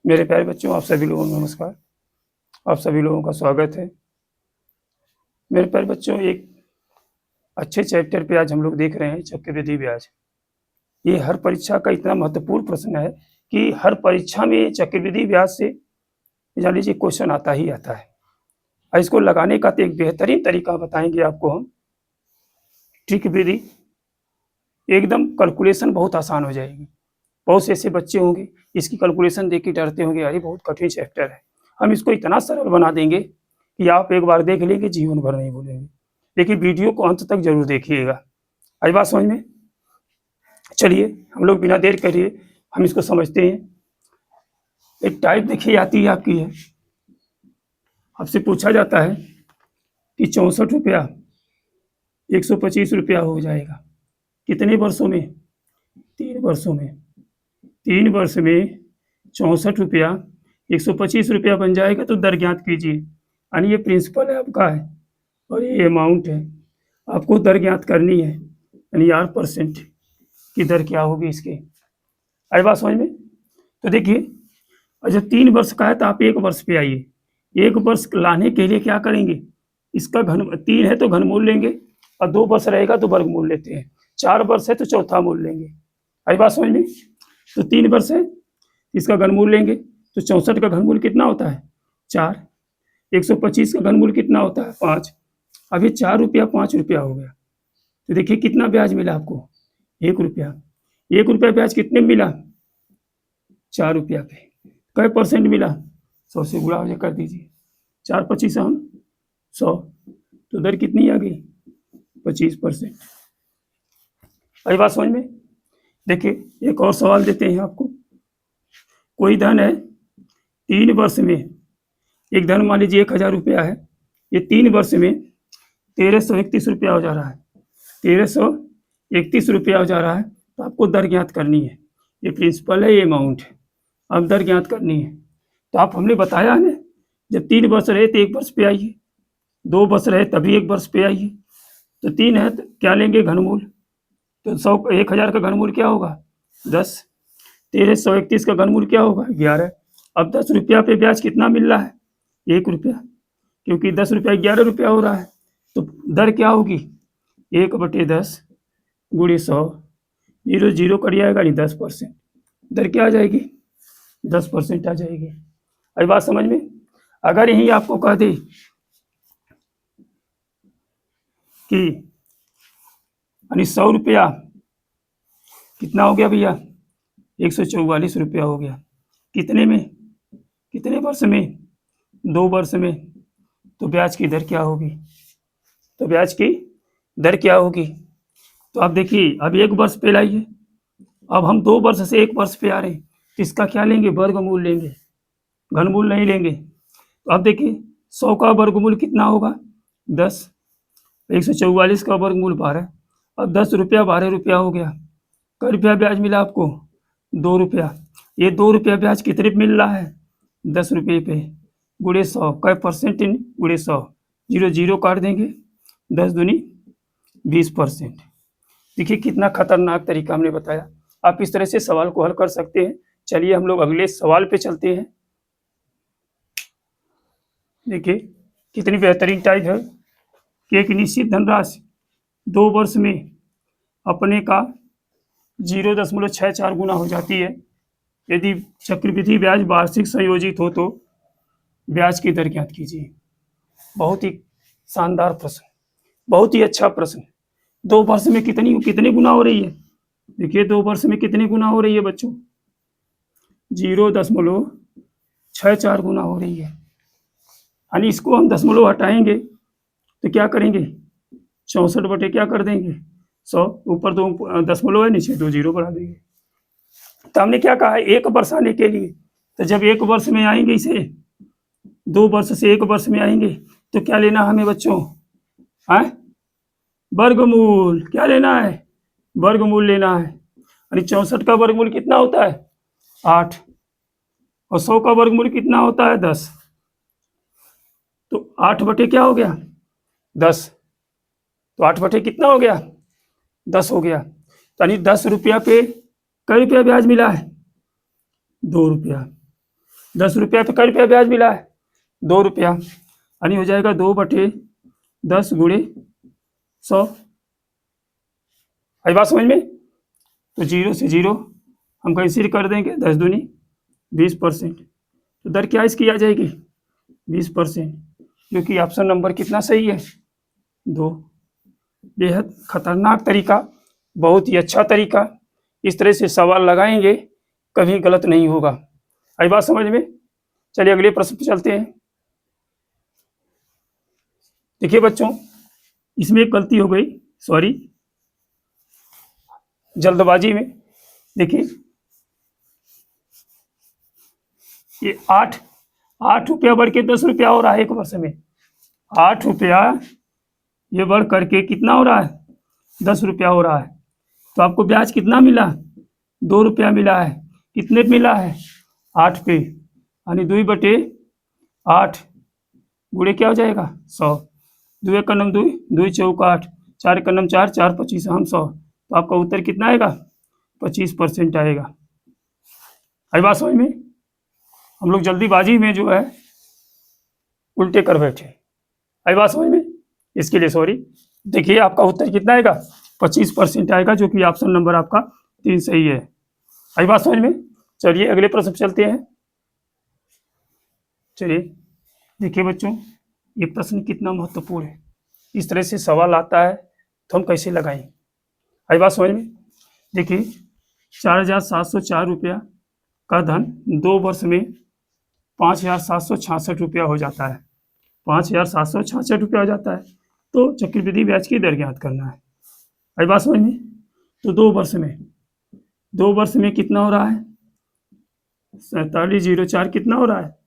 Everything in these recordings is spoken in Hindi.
मेरे प्यारे बच्चों, आप सभी लोगों को नमस्कार। आप सभी लोगों का स्वागत है। मेरे प्यारे बच्चों, एक अच्छे चैप्टर पे आज हम लोग देख रहे हैं चक्रवृद्धि ब्याज। ये हर परीक्षा का इतना महत्वपूर्ण प्रश्न है कि हर परीक्षा में चक्रवृद्धि ब्याज से जान लीजिए क्वेश्चन आता ही आता है। और इसको लगाने का तो एक बेहतरीन तरीका बताएंगे आपको हम। चक्रवृद्धि एकदम कैलकुलेशन बहुत आसान हो जाएगी। बहुत से ऐसे बच्चे होंगे इसकी कैलकुलेशन देख के डरते होंगे, अरे बहुत कठिन चैप्टर है। हम इसको इतना सरल बना देंगे कि आप एक बार देख लेंगे, जीवन भर नहीं भूलेंगे। लेकिन वीडियो को अंत तक जरूर देखिएगा। आई बात समझ में? चलिए हम लोग बिना देर करिए हम इसको समझते हैं। एक टाइप देखिए आती है आपकी है, आपसे पूछा जाता है कि 64 रुपया 125 रुपया हो जाएगा कितने वर्षों में? 3 वर्षों में। 3 वर्ष में 64 रुपया 125 रुपया बन जाएगा, तो दर ज्ञात कीजिए। यानी ये प्रिंसिपल है आपका है और ये अमाउंट है, आपको दर ज्ञात करनी है। यानी 8% की दर क्या होगी इसके। आई बात समझ में? तो देखिए, और जब 3 वर्ष का है तो आप 1 वर्ष पे आइए। 1 वर्ष लाने के लिए क्या करेंगे, इसका घन 3 है तो घनमूल लेंगे, और 2 वर्ष रहेगा तो वर्गमूल लेते हैं। 4 वर्ष है तो चौथा मूल लेंगे। आई बात समझ में? तो 3 वर्ष है, इसका घनमूल लेंगे तो 64 का घनमूल कितना होता है? 4। 125 का घनमूल कितना होता है? 5। अब ये 4 रुपया 5 रुपया हो गया, तो देखिए कितना ब्याज मिला आपको? 1 रुपया। 1 रुपया ब्याज कितने मिला? 4 रुपया पे। कै परसेंट मिला? 100 से गुणा हो कर दीजिए। 4 25 हम 100, तो दर कितनी आ गई? 25%। आई बात समझ में? देखिए एक और सवाल देते हैं आपको। कोई धन है 3 वर्ष में, एक धन मान लीजिए 1000 रुपया है, ये 3 वर्ष में 1331 रुपया हो जा रहा है। 1331 रुपया हो जा रहा है, तो आपको दर ज्ञात करनी है। ये प्रिंसिपल है, ये अमाउंट है, अब दर ज्ञात करनी है। तो आप हमने बताया है ना, जब 3 वर्ष रहे तो 1 वर्ष पे आइए, 2 वर्ष रहे तभी 1 वर्ष पे आइए। तो 3 है तो क्या लेंगे? घनमूल। तो 1000 का घनमूल क्या होगा? 10। 1331 का घनमूल क्या होगा? 11। अब 10 रुपया पे ब्याज कितना मिल रहा है? 1 रुपया, क्योंकि 10 रुपया 11 रुपया हो रहा है। तो दर क्या होगी? 1/10 गुणे 100, 0 0 कट जाएगा, नहीं 10%। दर क्या आ जाएगी? 10% आ जाएगी। अभी बात समझ में? अगर यही आपको कह दे कि 100 रुपया कितना हो गया भैया? 144 रुपया हो गया। कितने में? कितने वर्ष में? 2 वर्ष में। तो ब्याज की दर क्या होगी? तो ब्याज की दर क्या होगी? तो आप देखिए, अब 1 वर्ष पे लाइए। अब हम 2 वर्ष से 1 वर्ष पे आ रहे हैं, तो इसका क्या लेंगे? वर्गमूल लेंगे, घनमूल नहीं लेंगे। तो अब देखिए 100 का वर्गमूल कितना होगा? 10। 144 का वर्गमूल 12। अब 10 रुपया 12 रुपया हो गया। कै रुपया ब्याज मिला आपको? 2 रुपया। ये 2 रुपया ब्याज कितने पे मिल रहा है? 10 रुपये पे। गुणे 100, कै परसेंट? गुणे 100, 0 0 काट देंगे, 10 दूनी 20%। देखिए कितना खतरनाक तरीका हमने बताया। आप इस तरह से सवाल को हल कर सकते हैं। चलिए हम लोग अगले सवाल पे चलते हैं। देखिए कितनी बेहतरीन टाइप है कि एक निश्चित धनराशि 2 वर्ष में अपने का 0.64 गुना हो जाती है। यदि चक्रवृद्धि ब्याज वार्षिक संयोजित हो तो ब्याज की दर ज्ञात कीजिए। बहुत ही शानदार प्रश्न, बहुत ही अच्छा प्रश्न। 2 वर्ष में कितने गुना हो रही है? देखिए 2 वर्ष में कितने गुना हो रही है बच्चों? 0.64 गुना हो रही है। यानी इसको हम दशमलव हटाएंगे तो क्या करेंगे? 64 बटे क्या कर देंगे? 100। ऊपर 2 दशमलव है, नीचे 2 0 बढ़ा देंगे। तो हमने क्या कहा है? 1 वर्ष आने के लिए। तो जब 1 वर्ष में आएंगे, इसे 2 वर्ष से 1 वर्ष में आएंगे, तो क्या लेना हमें बच्चों? वर्गमूल। क्या लेना है? वर्गमूल लेना है। यानी 64 का वर्गमूल कितना होता है? 8। और 100 का वर्गमूल कितना होता है? 10। तो 8 बटे क्या हो गया? 10। तो 8 बटे कितना हो गया? 10 हो गया। तो यानी 10 रुपया पे कै रुपया ब्याज मिला है? 2 रुपया। ₹10 पे कै रुपया ब्याज मिला है? ₹2, यानी हो जाएगा 2/10 गुणे 100। आई बात समझ में? तो 0 से 0 हम कैंसिल कर देंगे, 10 दूनी 20%। तो दर क्या इसकी आ जाएगी? 20%, जो कि ऑप्शन नंबर कितना सही है? 2। बेहद खतरनाक तरीका, बहुत ही अच्छा तरीका। इस तरह से सवाल लगाएंगे, कभी गलत नहीं होगा। आई बात समझ में? चलिए अगले प्रश्न पे चलते हैं। देखिए बच्चों, इसमें एक गलती हो गई, सॉरी, जल्दबाजी में। देखिए ये 8 रुपया बढ़ के 10 रुपया हो रहा है एक वर्ष में। 8 रुपया ये बढ़ करके कितना हो रहा है? 10 रुपया हो रहा है। तो आपको ब्याज कितना मिला? 2 रुपया मिला है। कितने पे मिला है? 8 पे, यानी 2/8 गुणे क्या हो जाएगा? 100। 2 एक नम 2, 2 चौक 8, 4 एक नम 4, 4 25 हम 100। तो आपका उत्तर कितना आएगा? 25% आएगा। आई बात समझ में? हम लोग जल्दीबाजी में जो है उल्टे कर बैठे। आई बात समझ में? इसके लिए सॉरी। देखिए आपका उत्तर कितना आएगा? 25% आएगा, जो कि ऑप्शन नंबर आपका 3 सही है। आई बात समझ में? चलिए अगले प्रश्न चलते हैं। चलिए देखिए बच्चों, ये प्रश्न कितना महत्वपूर्ण है। इस तरह से सवाल आता है तो हम कैसे लगाएं? आई बात समझ में? देखिए 4,704 रुपया का धन 2 वर्ष में 5,766 रुपया हो जाता है। 5,766 रुपया हो जाता है। तो चक्रवृद्धि ब्याज की दर ज्ञात करना है। आई बात समझ में? तो 2 वर्ष में कितना हो रहा है? 4704 कितना हो रहा है?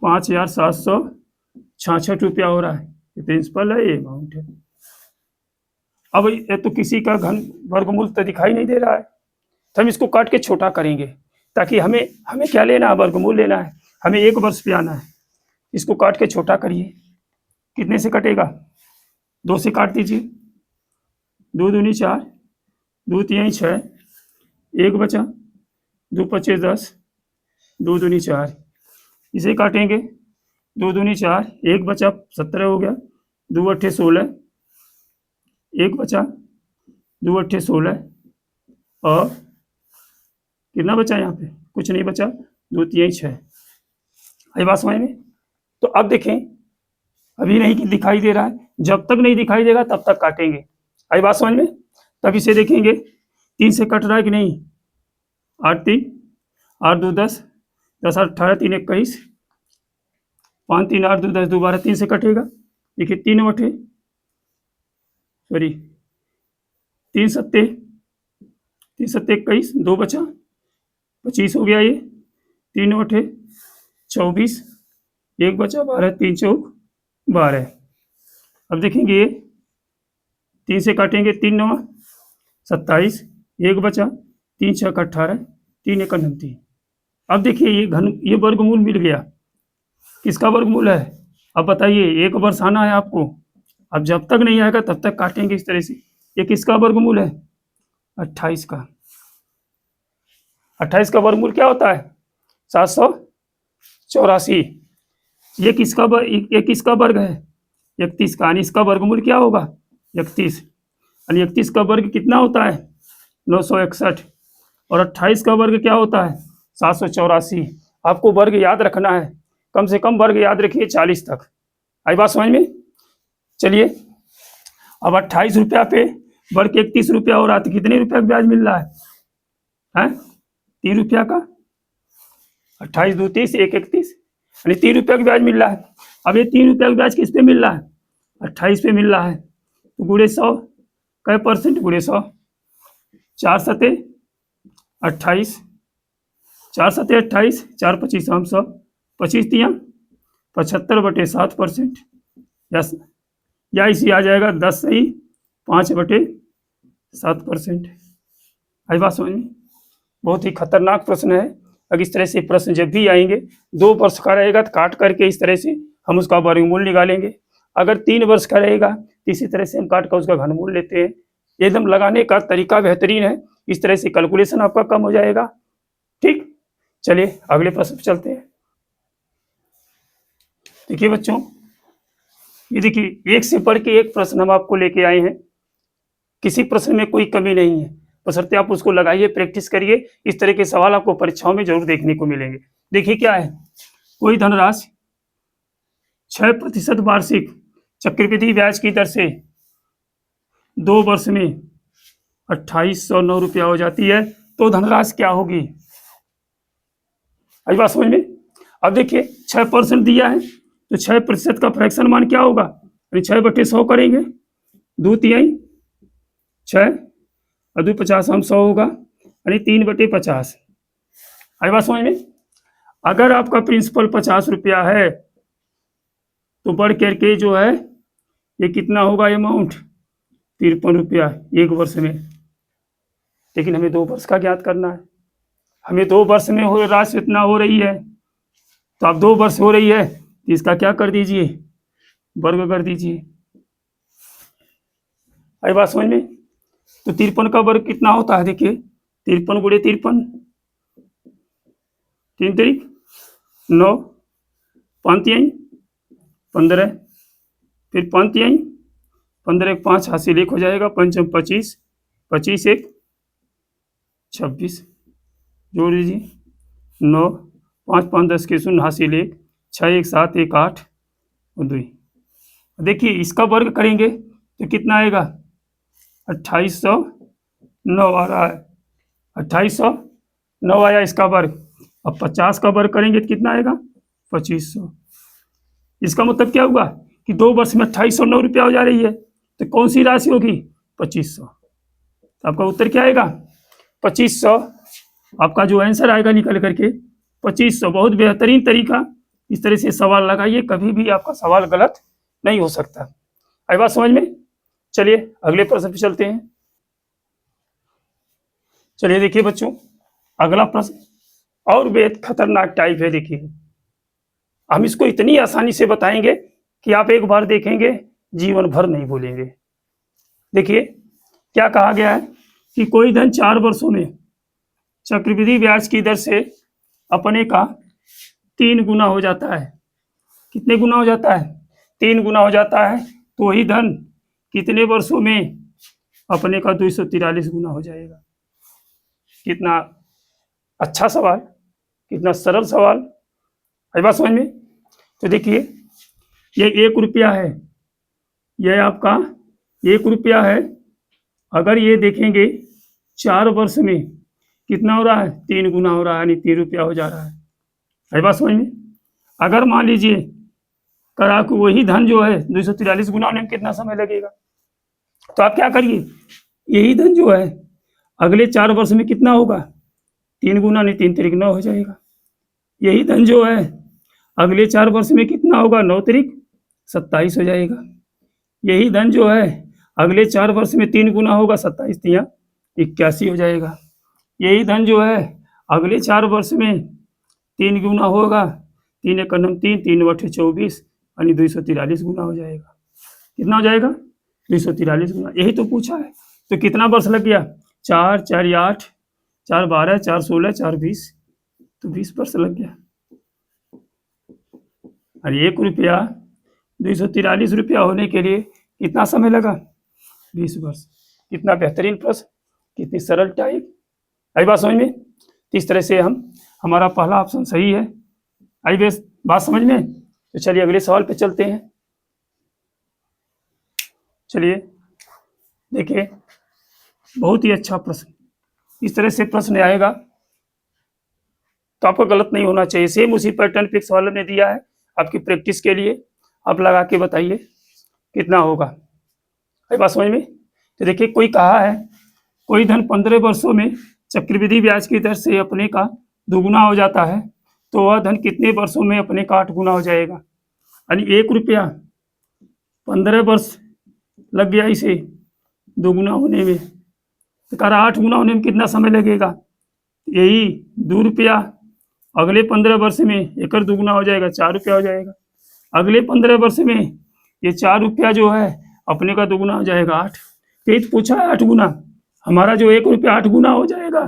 5,766 रुपया हो रहा है। ये प्रिंसिपल है, ये अमाउंट है। अब ये तो किसी का घन वर्गमूल तो दिखाई नहीं दे रहा है, तो हम इसको काट के छोटा करेंगे, ताकि हमें क्या लेना है? वर्गमूल लेना है। हमें 1 वर्ष पे आना है। इसको काट के छोटा करिए। कितने से कटेगा? 2 से काट दीजिए। 2 दूनी 4, 2 तिहाई 6, 1 बचा, 2 पचे 10, 2 दूनी 4। इसे काटेंगे, 2 दूनी 4, 1 बचा 17 हो गया, 2 अट्ठे 16, 1 बचा, 2 अट्ठे 16, और कितना बचा? यहाँ पे कुछ नहीं बचा, 2 तिहाई 6। आई बात समझ में? तो अब देखें, अभी नहीं दिखाई दे रहा है, जब तक नहीं दिखाई देगा तब तक काटेंगे। आई बात समझ में? तब इसे देखेंगे 3 से कट रहा है कि नहीं? 8 3, 8 2 10, 10 8 18, 3 21, 5 3 8 2 10, 2 12, 3 से कटेगा। देखिए 3 बटे, सॉरी 3 सत्ते 21, 2 बचा 25 हो गया। ये 3 बटे 24, 1 बचा 12, 3 चौक 12। अब देखेंगे ये 3 से काटेंगे, 3 9 27, 1 बचा, 3 6 18, 3 1 3। अब देखिए ये वर्गमूल मिल गया। किसका वर्गमूल है? अब बताइए, 1 वर्ष आना है आपको। अब जब तक नहीं आएगा तब तक काटेंगे इस तरह से। ये किसका वर्गमूल है? 28 का। 28 का वर्गमूल क्या होता है? 784। ये किसका वर्ग है? 31 का। यानी इसका वर्गमूल क्या होगा? 31। यानी 31 का वर्ग कितना होता है? 961। और 28 का वर्ग क्या होता है? 784। आपको वर्ग याद रखना है, कम से कम वर्ग याद रखिए 40 तक। आई बात समझ में? चलिए अब 28 रुपया पे बढ़ के 31 रुपया हो रहा है, तो कितने रुपया का ब्याज मिल रहा है? 3 रुपया का। 28 2 30, 1 31, यानी 3 रुपया का ब्याज मिल रहा है। अब ये 3 रुपया का ब्याज किस पे मिल रहा है? 28 पे मिल रहा है। तो गुणे 100, कै परसेंट? गुणे 100। 4 सते 28, 4 सते 28, 4 25 हम 100, 25 तिया 75/7%। या इसी आ जाएगा 10 सही 5/7%। आई बात समझ में? बहुत ही खतरनाक प्रश्न है। अगर इस तरह से प्रश्न जब भी आएंगे, 2 वर्ष का रहेगा तो काट करके इस तरह से हम उसका वर्गमूल निकालेंगे। अगर 3 वर्ष का रहेगा तो इसी तरह से हम काट कर उसका घनमूल लेते हैं। एकदम लगाने का तरीका बेहतरीन है। इस तरह से कैलकुलेशन आपका कम हो जाएगा। ठीक, चलिए अगले प्रश्न पे चलते हैं। देखिए बच्चों, ये देखिए एक से बढ़ के एक प्रश्न हम आपको लेके आए हैं। किसी प्रश्न में कोई कमी नहीं है, बशर्ते आप उसको लगाइए, प्रैक्टिस करिए। इस तरह के सवाल आपको परीक्षाओं में जरूर देखने को मिलेंगे। देखिए क्या है, कोई धनराशि 6% वार्षिक चक्रवृद्धि ब्याज की दर से 2 वर्ष में 2809 रुपया हो जाती है, तो धनराशि क्या होगी? आई बात समझ में? अब देखिए 6% दिया है, तो 6% का फ्रैक्शन मान क्या होगा? 6/100 करेंगे, 2/3 6 और 2 50 हम 100 होगा, यानी 3/50। आई बात समझ में? अगर आपका प्रिंसिपल 50 रुपया है तो बढ़ करके जो है ये कितना होगा अमाउंट? 53 रुपया 1 वर्ष में। लेकिन हमें 2 वर्ष का ज्ञात करना है। हमें 2 वर्ष में हो राशि इतना हो रही है, तो अब 2 वर्ष हो रही है, इसका क्या कर दीजिए? वर्ग कर दीजिए। आई बात समझ में? तो 53 का वर्ग कितना होता है? देखिए 53 गुणे 53, 3 तिरिक 9, 5 तिहाई 15, फिर 5 तिहाई 15 एक 5 हासिल 1 हो जाएगा, 5 25, 25 1 26, जोड़ दीजिए 9, 5 5 10 के 0 हासिल 1, 6 1 7 1 8 और 2। देखिए इसका वर्ग करेंगे तो कितना आएगा? 2809 आ रहा है, 2809 आया इसका वर्ग। अब 50 का वर्ग करेंगे तो कितना आएगा? 2500। इसका मतलब क्या हुआ कि 2 वर्ष में 2809 रुपया हो जा रही है, तो कौन सी राशि होगी? 2500। तो आपका उत्तर क्या आएगा? 2500। आपका जो आंसर आएगा निकल करके 2500। बहुत बेहतरीन तरीका, इस तरह से सवाल लगाइए, कभी भी आपका सवाल गलत नहीं हो सकता। आई बात समझ में? चलिए अगले प्रश्न पे चलते हैं। चलिए देखिए बच्चों, अगला प्रश्न और बेहद खतरनाक टाइप है। देखिए हम इसको इतनी आसानी से बताएंगे कि आप एक बार देखेंगे जीवन भर नहीं भूलेंगे। देखिए क्या कहा गया है कि कोई धन 4 वर्षों में चक्रवृद्धि ब्याज की दर से अपने का 3 गुना हो जाता है। कितने गुना हो जाता है? 3 गुना हो जाता है। तो वही धन कितने वर्षों में अपने का 243 गुना हो जाएगा? कितना अच्छा सवाल, कितना सरल सवाल। है बात समझ में? तो देखिए ये 1 रुपया है, यह आपका 1 रुपया है। अगर ये देखेंगे 4 वर्ष में कितना हो रहा है? 3 गुना हो रहा है, यानी 3 रुपया हो जा रहा है। है बात समझ में? अगर मान लीजिए करा को वही धन जो है 243 गुना होने में कितना समय लगेगा, तो आप क्या करिए, यही धन जो है अगले 4 वर्ष में कितना होगा? 3 गुना, नहीं 3 तिरिक 9 हो जाएगा। यही धन जो है अगले 4 वर्ष में कितना होगा? 9 तिरिक 27 हो जाएगा। यही धन जो है अगले 4 वर्ष में 3 गुना होगा, 27 तिया 81 हो जाएगा। यही धन जो है अगले 4 वर्ष में 3 गुना होगा, 3 एक 3, 3 8 24, यानी 243 गुना हो जाएगा। कितना हो जाएगा? 243 गुना। यही तो पूछा है। तो कितना वर्ष लग गया? 4 4 8, 4 12, 4 16, 4 20, तो 20 वर्ष लग गया। और 1 रुपया 243 रुपया होने के लिए कितना समय लगा? 20 वर्ष। कितना बेहतरीन प्रश्न, कितनी सरल टाइप। आई बात समझ में? इस तरह से हमारा पहला ऑप्शन सही है। आई बात समझ में? तो चलिए अगले सवाल पे चलते हैं। चलिए देखिए, बहुत ही अच्छा प्रश्न। इस तरह से प्रश्न आएगा तो आपको गलत नहीं होना चाहिए। सेम उसी पैटर्न पे सवाल ने दिया है आपकी प्रैक्टिस के लिए। आप लगा के बताइए कितना होगा। आई बात समझ में? तो देखिए कोई कहा है कोई धन 15 वर्षों में चक्रवृद्धि ब्याज की दर से अपने का 2 गुना हो जाता है, तो वह धन कितने वर्षों में अपने का 8 गुना हो जाएगा? यानी 1 रुपया 15 वर्ष लग गया इसे 2 गुना होने में, तो कह रहा 8 गुना होने में कितना समय लगेगा? यही 2 रुपया अगले 15 वर्ष में एक 2 गुना हो जाएगा, 4 रुपया हो जाएगा। अगले 15 वर्ष में ये 4 रुपया जो है अपने का 2 गुना हो जाएगा 8। तो पूछा है 8 गुना, हमारा जो 1 रुपया 8 गुना हो जाएगा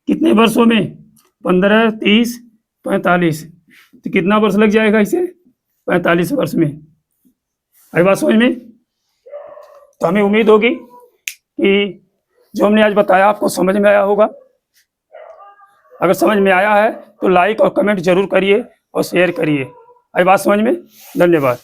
कितने वर्षों में? 15, 30, 45, तो कितना वर्ष लग जाएगा इसे? 45 वर्ष में। आई बात समझ में? तो हमें उम्मीद होगी कि जो हमने आज बताया आपको समझ में आया होगा। अगर समझ में आया है तो लाइक और कमेंट जरूर करिए और शेयर करिए। आई बात समझ में? धन्यवाद।